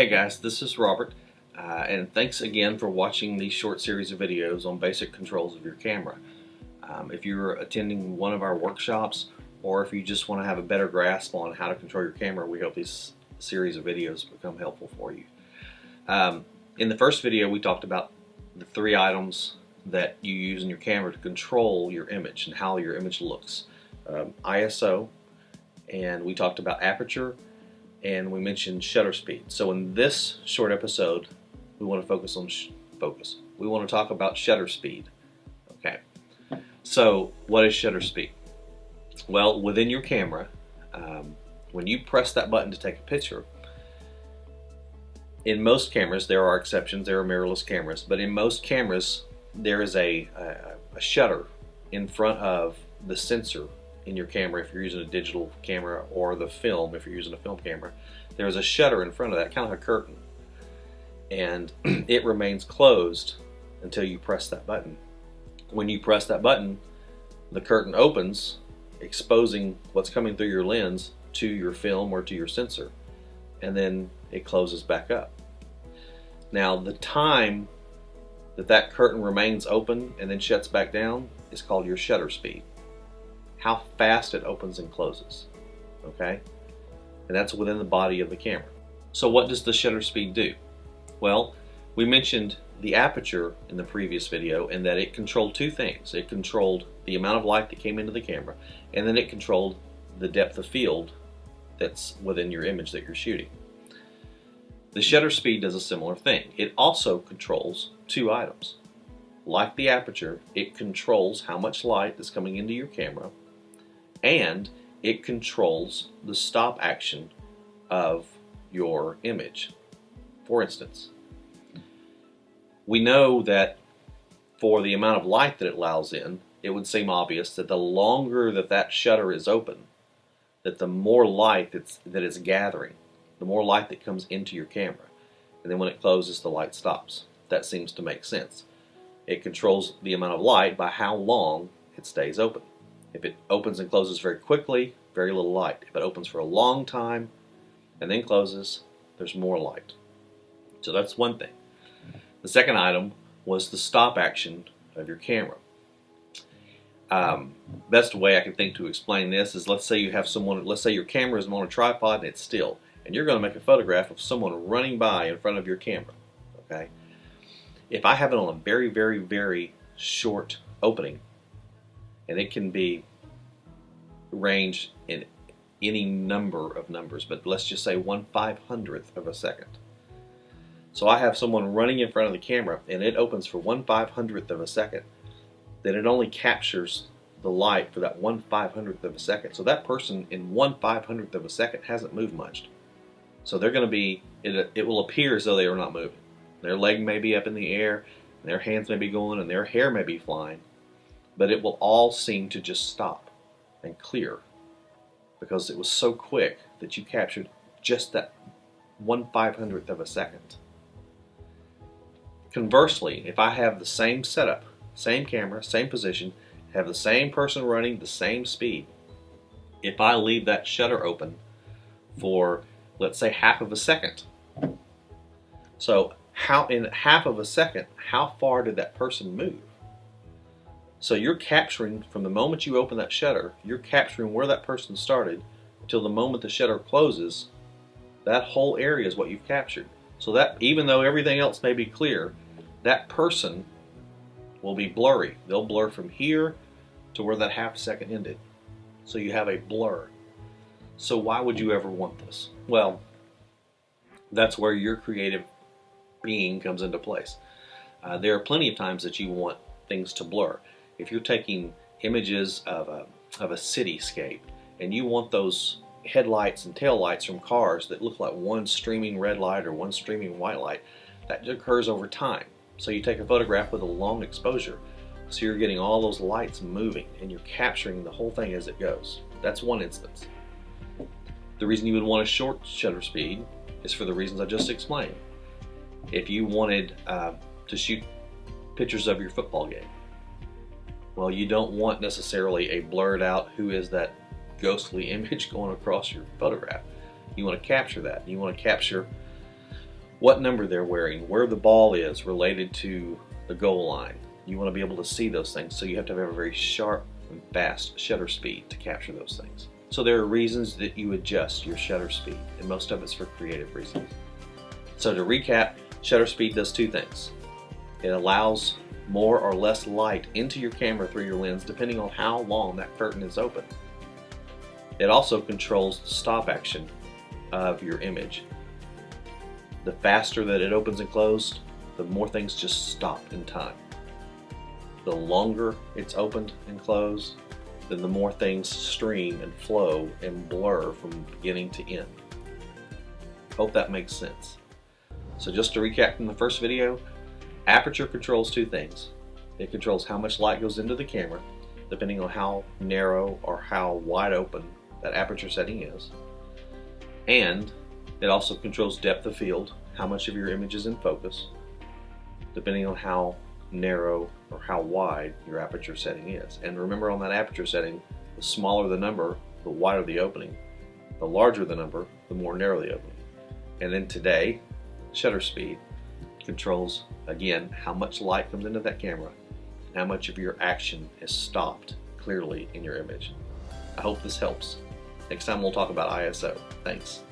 Hey guys, this is Robert, and thanks again for watching these short series of videos on basic controls of your camera. If you're attending one of our workshops, or if you just want to have a better grasp on how to control your camera, we hope these series of videos become helpful for you. In the first video, we talked about the 3 items that you use in your camera to control your image and how your image looks. ISO, and we talked about aperture, and we mentioned shutter speed. So in this short episode, we want to focus on We want to talk about shutter speed. Okay. So what is shutter speed? Well, within your camera, when you press that button to take a picture, in most cameras, there are exceptions, there are mirrorless cameras, but in most cameras, there is a shutter in front of the sensor in your camera if you're using a digital camera, or the film if you're using a film camera. There's a shutter in front of that, kind of a curtain, and it remains closed until you press that button. When you press that button, the curtain opens, exposing what's coming through your lens to your film or to your sensor, and then it closes back up. Now, the time that curtain remains open and then shuts back down is called your shutter speed. How fast it opens and closes, okay? And that's within the body of the camera. So what does the shutter speed do? Well, we mentioned the aperture in the previous video, and that it controlled 2 things. It controlled the amount of light that came into the camera, and then it controlled the depth of field that's within your image that you're shooting. The shutter speed does a similar thing. It also controls 2 items. Like the aperture, it controls how much light is coming into your camera, and it controls the stop action of your image. For instance, we know that for the amount of light that it allows in, it would seem obvious that the longer that shutter is open, that the more light that it's gathering, the more light that comes into your camera. And then when it closes, the light stops. That seems to make sense. It controls the amount of light by how long it stays open. If it opens and closes very quickly, very little light. If it opens for a long time and then closes, there's more light. So that's one thing. The second item was the stop action of your camera. Best way I can think to explain this is, let's say your camera is on a tripod and it's still, and you're going to make a photograph of someone running by in front of your camera. Okay? If I have it on a very, very, very short opening, and it can be ranged in any number of numbers, but let's just say 1/500th of a second. So I have someone running in front of the camera, and it opens for 1/500th of a second. Then it only captures the light for that 1/500th of a second. So that person in 1/500th of a second hasn't moved much. So they're going to be, it will appear as though they are not moving. Their leg may be up in the air, and their hands may be going, and their hair may be flying, but it will all seem to just stop and clear because it was so quick that you captured just that 1/500th of a second. Conversely, if I have the same setup, same camera, same position, have the same person running the same speed, if I leave that shutter open for, let's say, half of a second, so in half of a second, how far did that person move? So you're capturing, from the moment you open that shutter, you're capturing where that person started till the moment the shutter closes. That whole area is what you've captured. So that, even though everything else may be clear, that person will be blurry. They'll blur from here to where that half second ended. So you have a blur. So why would you ever want this? Well, that's where your creative being comes into place. There are plenty of times that you want things to blur. If you're taking images of a cityscape, and you want those headlights and taillights from cars that look like one streaming red light or one streaming white light, that occurs over time. So you take a photograph with a long exposure, so you're getting all those lights moving, and you're capturing the whole thing as it goes. That's one instance. The reason you would want a short shutter speed is for the reasons I just explained. If you wanted to shoot pictures of your football game, well, you don't want necessarily a blurred out, who is that ghostly image going across your photograph. You want to capture that. You want to capture what number they're wearing, where the ball is related to the goal line. You want to be able to see those things, so you have to have a very sharp and fast shutter speed to capture those things. So there are reasons that you adjust your shutter speed, and most of it's for creative reasons. So to recap, shutter speed does two things. It allows more or less light into your camera through your lens depending on how long that curtain is open. It also controls the stop action of your image. The faster that it opens and closed, the more things just stop in time. The longer it's opened and closed, then the more things stream and flow and blur from beginning to end. Hope that makes sense. So just to recap from the first video, aperture controls two things. It controls how much light goes into the camera, depending on how narrow or how wide open that aperture setting is. And it also controls depth of field, how much of your image is in focus, depending on how narrow or how wide your aperture setting is. And remember, on that aperture setting, the smaller the number, the wider the opening. The larger the number, the more narrow the opening. And then today, shutter speed controls, again, how much light comes into that camera and how much of your action is stopped clearly in your image. I hope this helps. Next time we'll talk about ISO. Thanks.